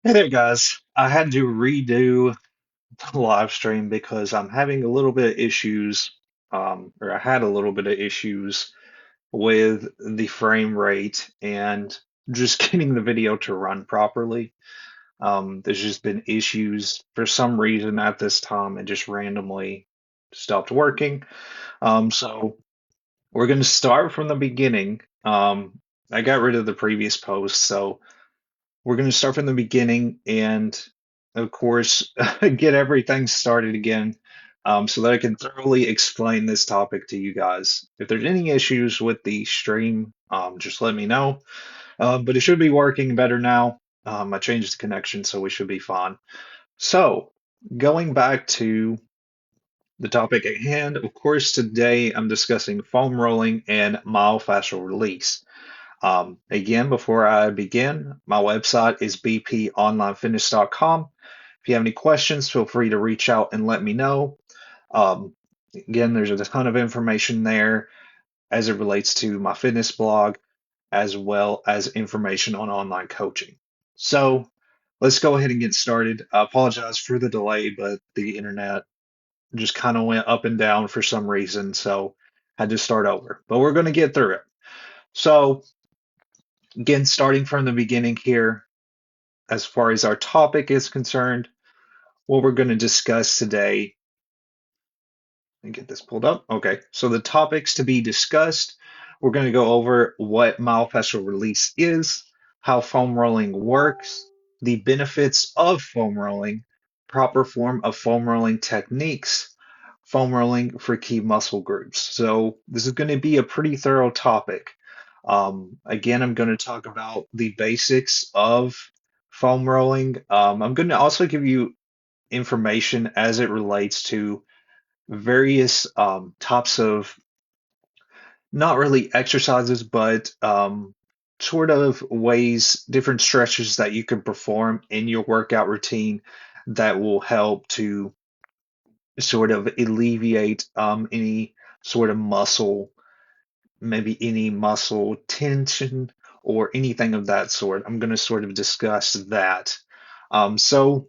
Hey there, guys. I had to redo the live stream because I'm having a little bit of issues, or I had a little bit of issues with the frame rate and just getting the video to run properly. There's just been issues for some reason at this time. It just randomly stopped working. So we're going to start from the beginning. I got rid of the previous post, so. We're going to start from the beginning and, of course, get everything started again so that I can thoroughly explain this topic to you guys. If there's any issues with the stream, just let me know. But it should be working better now. I changed the connection, so we should be fine. So, going back to the topic at hand, of course, today I'm discussing foam rolling and myofascial release. Again, before I begin, my website is bponlinefitness.com. If you have any questions, feel free to reach out and let me know. Um, Again, there's a ton of information there as it relates to my fitness blog, as well as information on online coaching. So let's go ahead and get started. I apologize for the delay, but the internet just kind of went up and down for some reason, so I had to start over. But we're going to get through it. So again, starting from the beginning here, as far as our topic is concerned, what we're going to discuss today, let me get this pulled up. Okay, so the topics to be discussed, we're going to go over what myofascial release is, how foam rolling works, the benefits of foam rolling, proper form of foam rolling techniques, foam rolling for key muscle groups. So this is going to be a pretty thorough topic. Again, I'm going to talk about the basics of foam rolling. I'm going to also give you information as it relates to various types of not really exercises, but sort of ways, different stretches that you can perform in your workout routine that will help to sort of alleviate any sort of muscle, maybe any muscle tension or anything of that sort. I'm going to sort of discuss that. So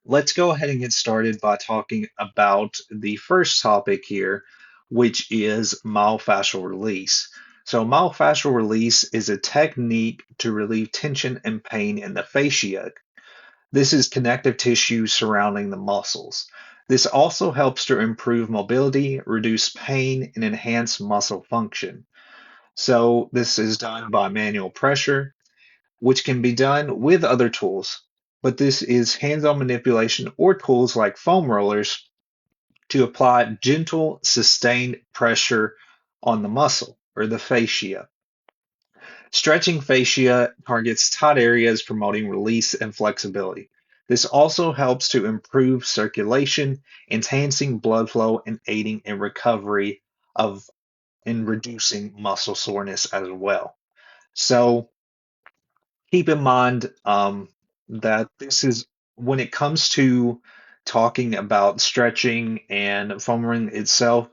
let's go ahead and get started by talking about the first topic here, which is myofascial release. So, myofascial release is a technique to relieve tension and pain in the fascia. This is connective tissue surrounding the muscles. This also helps to improve mobility, reduce pain, and enhance muscle function. So, this is done by manual pressure, which can be done with other tools, but this is hands-on manipulation or tools like foam rollers to apply gentle, sustained pressure on the muscle or the fascia. Stretching fascia targets tight areas, promoting release and flexibility. This also helps to improve circulation, enhancing blood flow and aiding in recovery of and reducing muscle soreness as well. So keep in mind that this is when it comes to talking about stretching and foam rolling itself,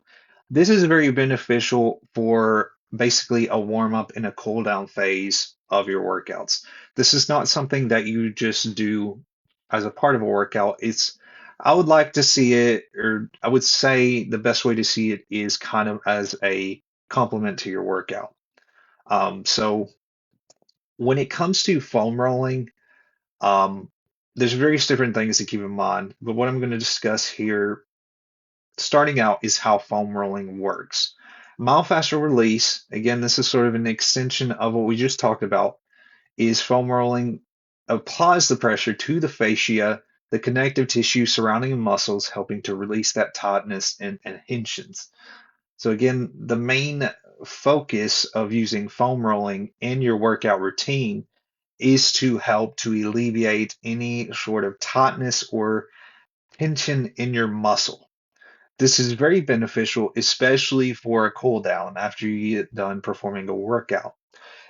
this is very beneficial for basically a warm up and a cool down phase of your workouts. This is not something that you just do as a part of a workout. I would like to see it, or I would say the best way to see it is kind of as a complement to your workout. So when it comes to foam rolling, um, there's various different things to keep in mind, but what I'm going to discuss here, starting out, is how foam rolling works. Myofascial release, again, this is sort of an extension of what we just talked about, is foam rolling applies the pressure to the fascia, the connective tissue surrounding the muscles, helping to release that tightness and adhesions. So again, the main focus of using foam rolling in your workout routine is to help to alleviate any sort of tightness or tension in your muscle. This is very beneficial, especially for a cool down after you get done performing a workout.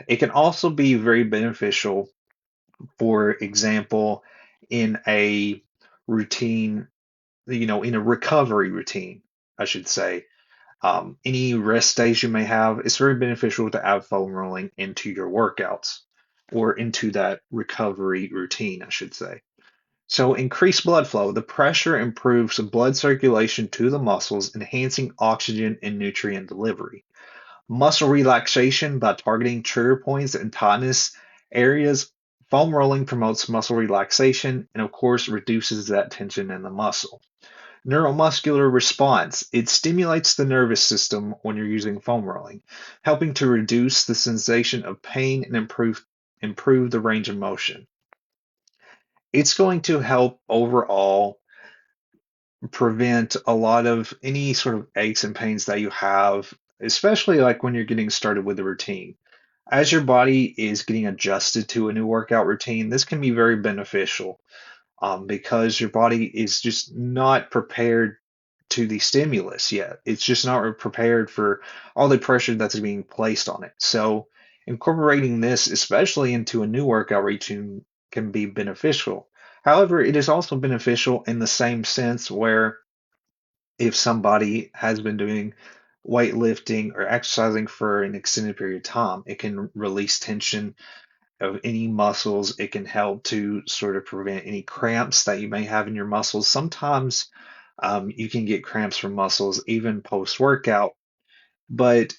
It can also be very beneficial, for example, in a routine, in a recovery routine, I should say. Any rest days you may have, it's very beneficial to add foam rolling into your workouts. or into that recovery routine, I should say. So, increased blood flow. The pressure improves blood circulation to the muscles, enhancing oxygen and nutrient delivery. Muscle relaxation by targeting trigger points and tightness areas. Foam rolling promotes muscle relaxation and, of course, reduces that tension in the muscle. Neuromuscular response. It stimulates the nervous system when you're using foam rolling, helping to reduce the sensation of pain and improve the range of motion. It's going to help overall prevent a lot of any sort of aches and pains that you have, especially like when you're getting started with the routine. As your body is getting adjusted to a new workout routine, this can be very beneficial because your body is just not prepared to the stimulus yet. It's just not prepared for all the pressure that's being placed on it. So, incorporating this, especially into a new workout routine, can be beneficial. However, it is also beneficial in the same sense where if somebody has been doing weightlifting or exercising for an extended period of time, it can release tension of any muscles. It can help to sort of prevent any cramps that you may have in your muscles. Sometimes you can get cramps from muscles even post workout, but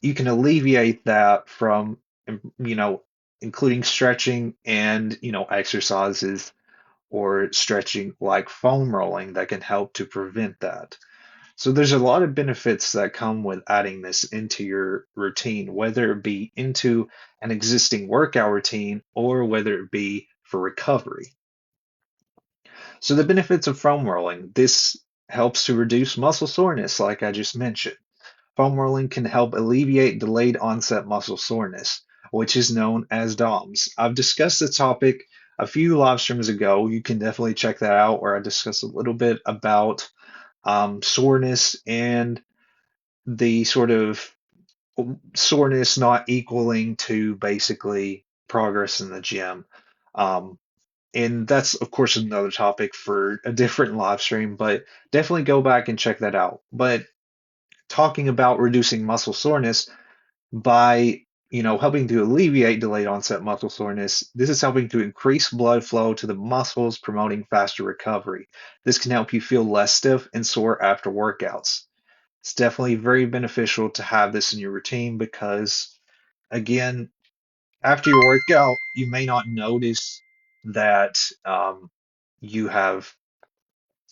you can alleviate that from, you know, including stretching and, exercises or stretching like foam rolling that can help to prevent that. So there's a lot of benefits that come with adding this into your routine, whether it be into an existing workout routine or whether it be for recovery. So the benefits of foam rolling, this helps to reduce muscle soreness, like I just mentioned. Foam rolling can help alleviate delayed onset muscle soreness, which is known as DOMS. I've discussed the topic a few live streams ago. You can definitely check that out, where I discuss a little bit about soreness and the sort of soreness not equaling to basically progress in the gym. Um, and that's, of course, another topic for a different live stream, but definitely go back and check that out. But talking about reducing muscle soreness by helping to alleviate delayed onset muscle soreness, this is helping to increase blood flow to the muscles, promoting faster recovery. This can help you feel less stiff and sore after workouts. It's definitely very beneficial to have this in your routine because, again, after your workout, you may not notice that you have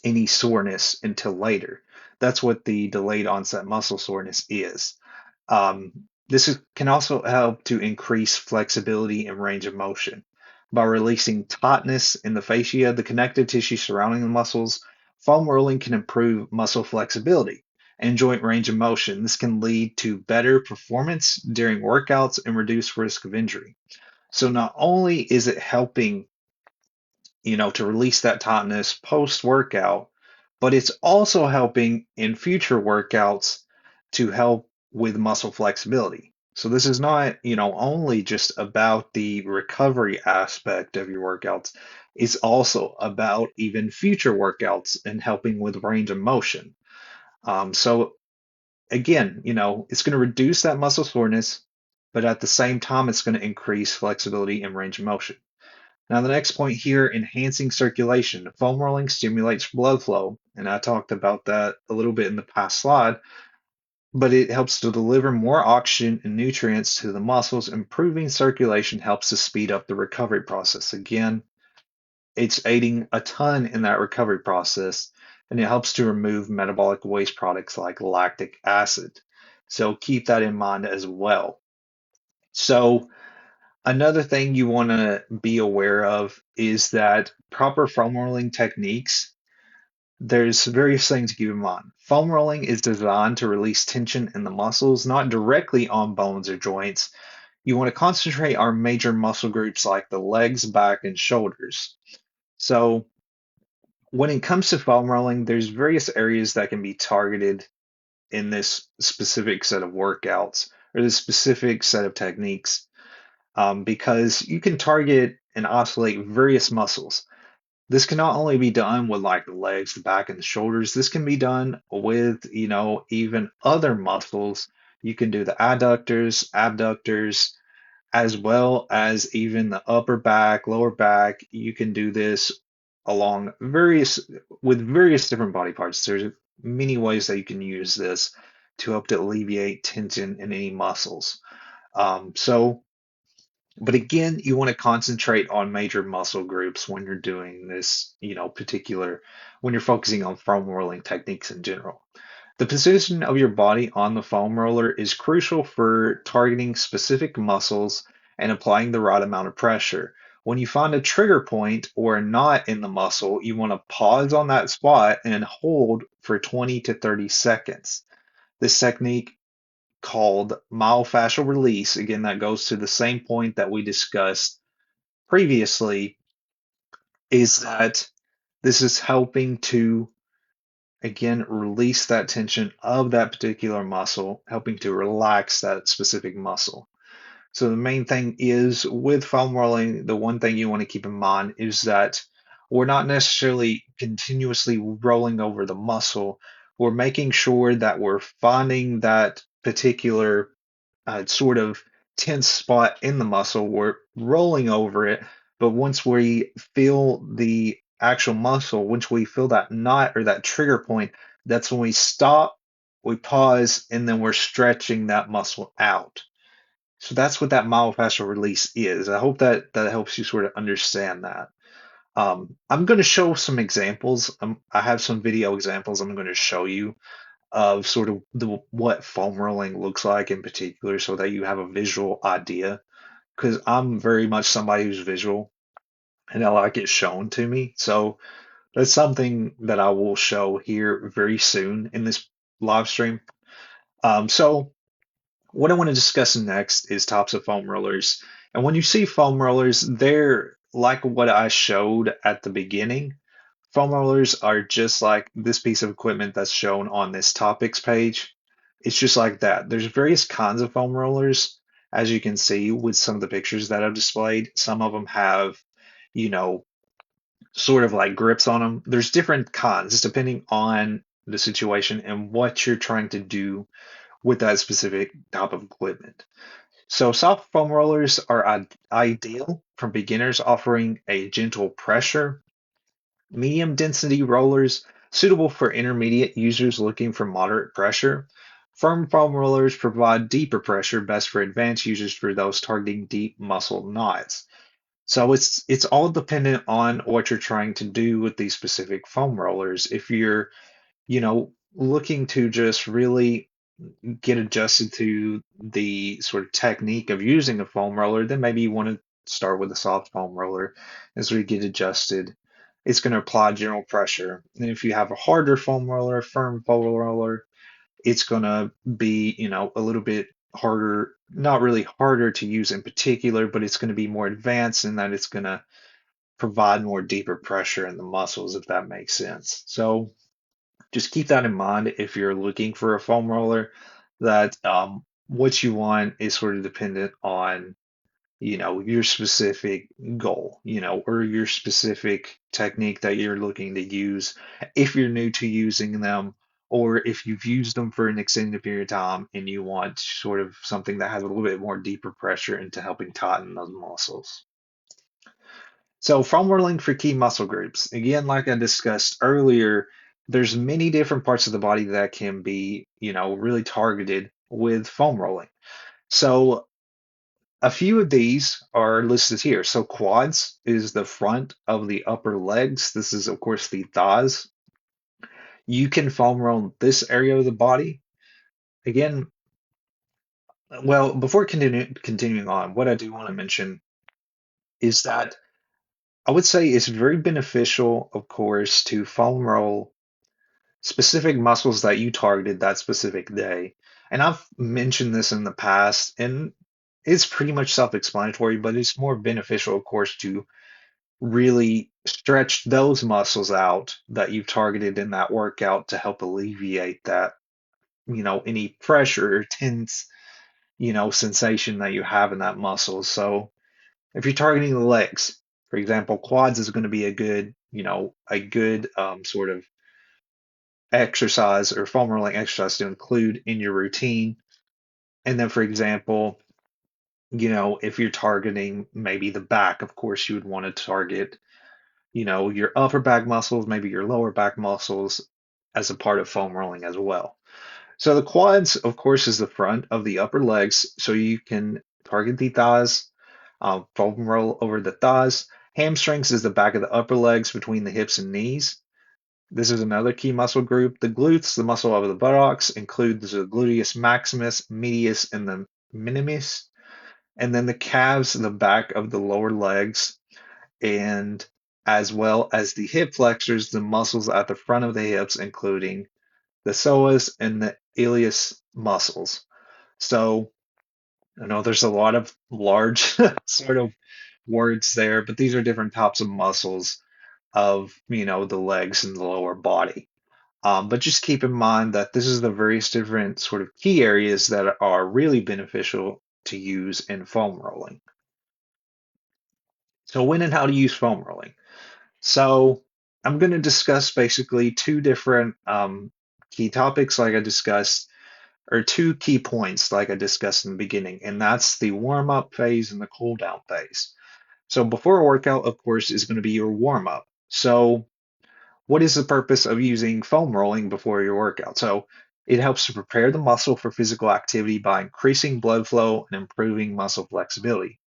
any soreness until later. That's what the delayed onset muscle soreness is. Can also help to increase flexibility and range of motion. By releasing tautness in the fascia, the connective tissue surrounding the muscles, foam rolling can improve muscle flexibility and joint range of motion. This can lead to better performance during workouts and reduce risk of injury. So not only is it helping to release that tightness post workout, but it's also helping in future workouts to help with muscle flexibility. So this is not, only just about the recovery aspect of your workouts. It's also about even future workouts and helping with range of motion. So again, it's going to reduce that muscle soreness, but at the same time, it's going to increase flexibility and range of motion. Now, the next point here, enhancing circulation. Foam rolling stimulates blood flow, and I talked about that a little bit in the past slide, but it helps to deliver more oxygen and nutrients to the muscles. Improving circulation helps to speed up the recovery process. Again, it's aiding a ton in that recovery process, and it helps to remove metabolic waste products like lactic acid. So keep that in mind as well. So, another thing you want to be aware of is that proper foam rolling techniques, there's various things to keep in mind. Foam rolling is designed to release tension in the muscles, not directly on bones or joints. You want to concentrate on major muscle groups like the legs, back, and shoulders. So, when it comes to foam rolling, there's various areas that can be targeted in this specific set of workouts or this specific set of techniques because you can target and isolate various muscles. This can not only be done with like the legs, the back, and the shoulders. This can be done with, even other muscles. You can do the adductors, abductors, as well as even the upper back, lower back. You can do this along various with various different body parts. There's many ways that you can use this to help to alleviate tension in any muscles. So, but again, you want to concentrate on major muscle groups when you're doing this, particular when you're focusing on foam rolling techniques in general. The position of your body on the foam roller is crucial for targeting specific muscles and applying the right amount of pressure. When you find a trigger point or a knot in the muscle, you want to pause on that spot and hold for 20 to 30 seconds. This technique, called myofascial release, again, that goes to the same point that we discussed previously, is that this is helping to again release that tension of that particular muscle, helping to relax that specific muscle. So the main thing is with foam rolling, the one thing you want to keep in mind is that we're not necessarily continuously rolling over the muscle. We're making sure that we're finding that particular sort of tense spot in the muscle. We're rolling over it, but once we feel the actual muscle, once we feel that knot or that trigger point, that's when we stop, we pause, and then we're stretching that muscle out. So that's what that myofascial release is. I hope that that helps you sort of understand that. I'm going to show some examples. I have some video examples I'm going to show you of sort of what foam rolling looks like in particular so that you have a visual idea. Because I'm very much somebody who's visual and I like it shown to me. So that's something that I will show here very soon in this live stream. So what I want to discuss next is types of foam rollers. And when you see foam rollers, they're like what I showed at the beginning. Foam rollers are just like this piece of equipment that's shown on this topics page. It's just like that. There's various kinds of foam rollers, as you can see with some of the pictures that I've displayed. Some of them have, you know, sort of like grips on them. There's different kinds depending on the situation and what you're trying to do with that specific type of equipment. So soft foam rollers are ideal for beginners, offering a gentle pressure. Medium density rollers suitable for intermediate users looking for moderate pressure. Firm foam rollers provide deeper pressure, best for advanced users for those targeting deep muscle knots. So it's all dependent on what you're trying to do with these specific foam rollers. If you're, looking to just really get adjusted to the sort of technique of using a foam roller, then maybe you want to start with a soft foam roller. As we get adjusted, it's going to apply general pressure. And if you have a harder foam roller, a firm foam roller, it's going to be, a little bit harder, not really harder to use in particular, but it's going to be more advanced in that it's going to provide more deeper pressure in the muscles, if that makes sense. So just keep that in mind if you're looking for a foam roller, that what you want is sort of dependent on, your specific goal, or your specific technique that you're looking to use. If you're new to using them, or if you've used them for an extended period of time and you want sort of something that has a little bit more deeper pressure into helping tighten those muscles. So foam rolling for key muscle groups. Again, like I discussed earlier, there's many different parts of the body that can be, really targeted with foam rolling. So a few of these are listed here. So quads is the front of the upper legs. This is, of course, the thighs. You can foam roll this area of the body. Again, well, before continuing on, what I do want to mention is that I would say it's very beneficial, of course, to foam roll specific muscles that you targeted that specific day. And I've mentioned this in the past, and it's pretty much self-explanatory, but it's more beneficial, of course, to really stretch those muscles out that you've targeted in that workout to help alleviate that, any pressure or tense, sensation that you have in that muscle. So if you're targeting the legs, for example, quads is going to be a good sort of exercise or foam rolling exercise to include in your routine. And then, for example, if you're targeting maybe the back, of course, you would want to target, your upper back muscles, maybe your lower back muscles as a part of foam rolling as well. So the quads, of course, is the front of the upper legs, so you can target the thighs, foam roll over the thighs. Hamstrings is the back of the upper legs between the hips and knees. This is another key muscle group. The glutes, the muscle of the buttocks, includes the gluteus maximus, medius, and the minimus. And then the calves, the back of the lower legs, and as well as the hip flexors, the muscles at the front of the hips, including the psoas and the ilius muscles. So I know there's a lot of large sort of words there, but these are different types of muscles of, the legs and the lower body. But just keep in mind that this is the various different sort of key areas that are really beneficial to use in foam rolling. So when and how to use foam rolling. So I'm going to discuss basically two different key topics like I discussed, or two key points like I discussed in the beginning, and that's the warm-up phase and the cool-down phase. So before a workout, of course, is going to be your warm-up. So what is the purpose of using foam rolling before your workout? So it helps to prepare the muscle for physical activity by increasing blood flow and improving muscle flexibility.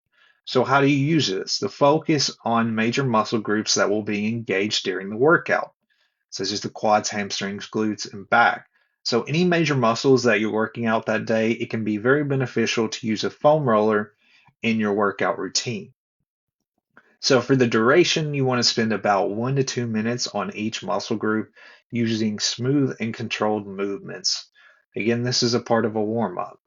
So how do you use this? The focus on major muscle groups that will be engaged during the workout, such as the quads, hamstrings, glutes, and back. So any major muscles that you're working out that day, it can be very beneficial to use a foam roller in your workout routine. So for the duration, you want to spend about 1 to 2 minutes on each muscle group using smooth and controlled movements. Again, this is a part of a warm up.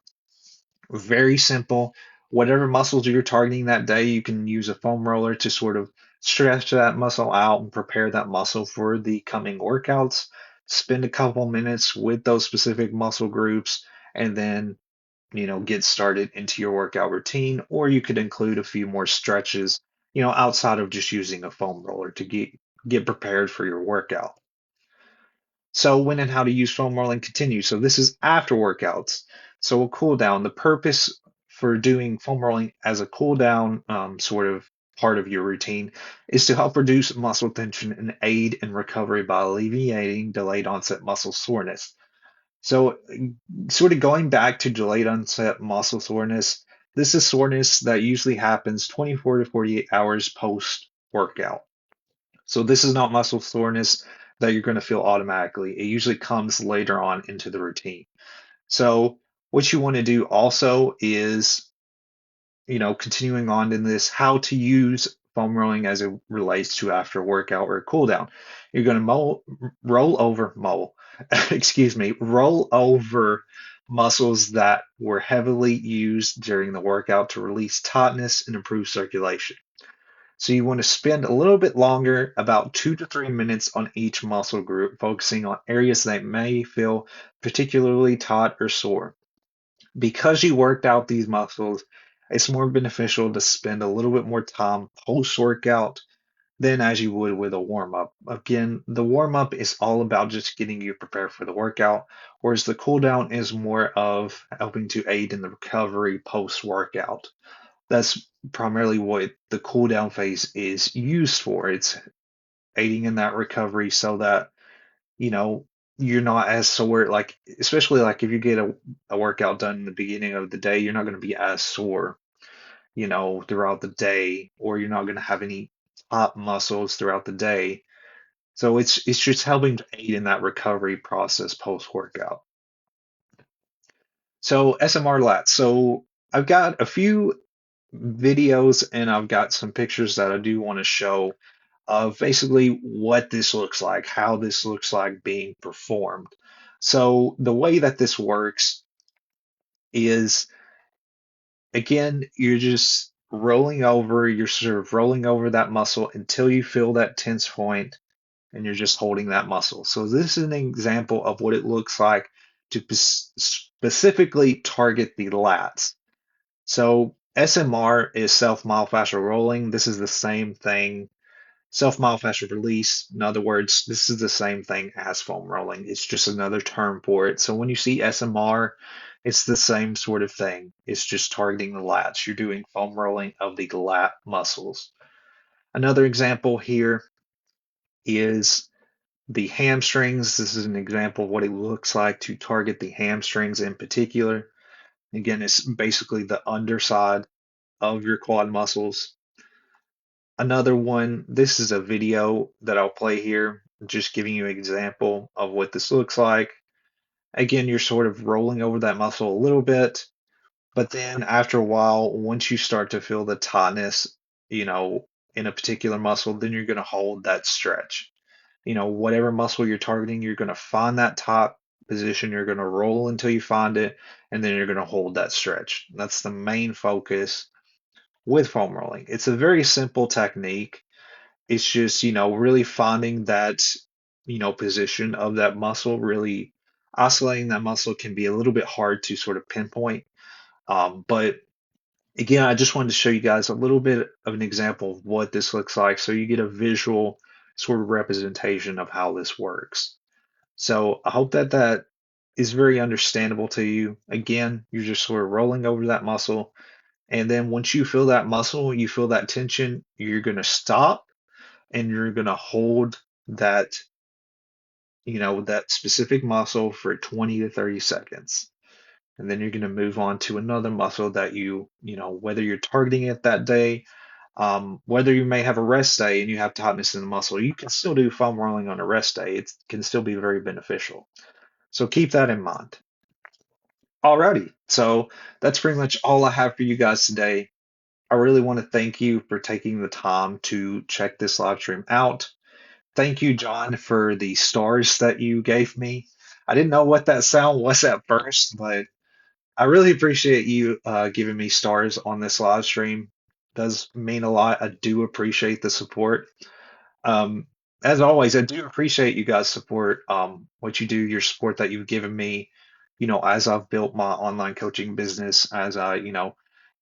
Very simple. Whatever muscles you're targeting that day, you can use a foam roller to sort of stretch that muscle out and prepare that muscle for the coming workouts. Spend a couple minutes with those specific muscle groups and then, get started into your workout routine. Or you could include a few more stretches, outside of just using a foam roller to get prepared for your workout. So when and how to use foam rolling continues. So this is after workouts. So a cool down. The purpose for doing foam rolling as a cool down sort of part of your routine is to help reduce muscle tension and aid in recovery by alleviating delayed onset muscle soreness. So sort of going back to delayed onset muscle soreness, this is soreness that usually happens 24 to 48 hours post workout. So this is not muscle soreness that you're going to feel automatically. It usually comes later on into the routine. So what you want to do also is, continuing on in this, how to use foam rolling as it relates to after workout or cool down. You're going to excuse me, roll over muscles that were heavily used during the workout to release tightness and improve circulation. So you want to spend a little bit longer, about 2 to 3 minutes on each muscle group, focusing on areas that may feel particularly taut or sore. Because you worked out these muscles, it's more beneficial to spend a little bit more time post-workout than as you would with a warm-up. Again, the warm-up is all about just getting you prepared for the workout, whereas the cool down is more of helping to aid in the recovery post-workout. That's primarily what the cool down phase is used for. It's aiding in that recovery so that, you know, you're not as sore, like, especially like if you get a workout done in the beginning of the day, you're not going to be as sore, throughout the day, or you're not going to have any top muscles throughout the day. So it's just helping to aid in that recovery process post workout. So SMR lats. So I've got a few videos and I've got some pictures that I do want to show of basically what this looks like, how this looks like being performed. So the way that this works is, again, you're sort of rolling over that muscle until you feel that tense point and you're just holding that muscle. So this is an example of what it looks like to specifically target the lats. So SMR is self-myofascial rolling. This is the same thing. Self-myofascial release, in other words, this is the same thing as foam rolling. It's just another term for it. So when you see SMR, It's the same sort of thing. It's just targeting the lats. You're doing foam rolling of the lat muscles. Another example here is the hamstrings. This is an example of what it looks like to target the hamstrings in particular. Again, it's basically the underside of your quad muscles. Another one, this is a video that I'll play here, just giving you an example of what this looks like. Again, you're sort of rolling over that muscle a little bit, but then after a while, once you start to feel the tightness, you know, in a particular muscle, then you're going to hold that stretch. Whatever muscle you're targeting, you're going to find that top position, you're going to roll until you find it, and then you're going to hold that stretch. That's the main focus with foam rolling. It's a very simple technique. It's just, really finding that, position of that muscle, really oscillating that muscle can be a little bit hard to sort of pinpoint. But again, I just wanted to show you guys a little bit of an example of what this looks like so you get a visual sort of representation of how this works. So I hope that that is very understandable to you. Again, you're just sort of rolling over that muscle. And then once you feel that muscle, you feel that tension, you're going to stop and you're going to hold that, that specific muscle for 20 to 30 seconds. And then you're going to move on to another muscle that whether you're targeting it that day, whether you may have a rest day and you have tightness in the muscle, you can still do foam rolling on a rest day. It can still be very beneficial. So keep that in mind. Alrighty, so that's pretty much all I have for you guys today. I really want to thank you for taking the time to check this live stream out. Thank you, John, for the stars that you gave me. I didn't know what that sound was at first, but I really appreciate you giving me stars on this live stream. It does mean a lot. I do appreciate the support. Um, as always, I do appreciate you guys' support, what you do, your support that you've given me, as I've built my online coaching business, as I,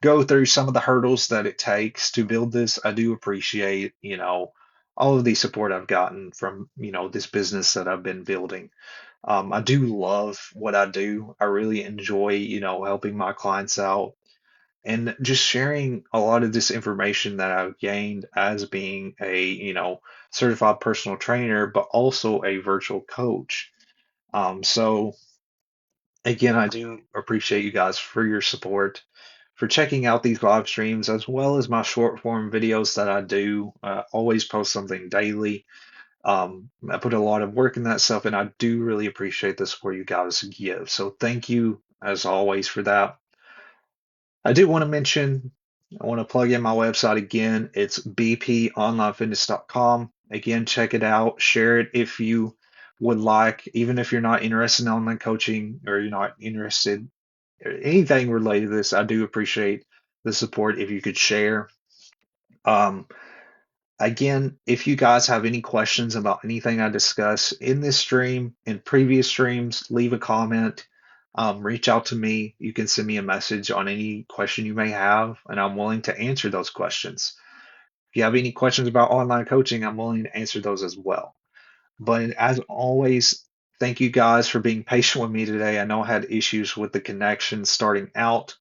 go through some of the hurdles that it takes to build this. I do appreciate, all of the support I've gotten from, this business that I've been building. I do love what I do. I really enjoy, helping my clients out and just sharing a lot of this information that I've gained as being a, certified personal trainer, but also a virtual coach. So again, I do appreciate you guys for your support, for checking out these live streams, as well as my short form videos that I do. Always post something daily. I put a lot of work in that stuff, and I do really appreciate the support you guys give. So thank you as always for that. I do want to mention, I want to plug in my website again. It's bponlinefitness.com. Again, check it out, share it if you would like, even if you're not interested in online coaching or you're not interested in anything related to this. I do appreciate the support if you could share. Um, Again, if you guys have any questions about anything I discuss in this stream, in previous streams, leave a comment, reach out to me. You can send me a message on any question you may have, and I'm willing to answer those questions. If you have any questions about online coaching, I'm willing to answer those as well. But as always, thank you guys for being patient with me today. I know I had issues with the connection starting out.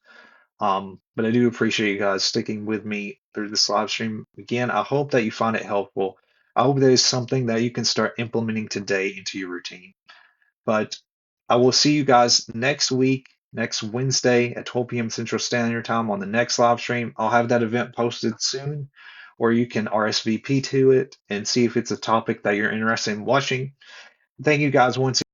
But I do appreciate you guys sticking with me through this live stream. Again, I hope that you find it helpful. I hope that is something that you can start implementing today into your routine. But I will see you guys next week, next Wednesday at 12 p.m. Central Standard Time on the next live stream. I'll have that event posted soon, or you can RSVP to it and see if it's a topic that you're interested in watching. Thank you guys once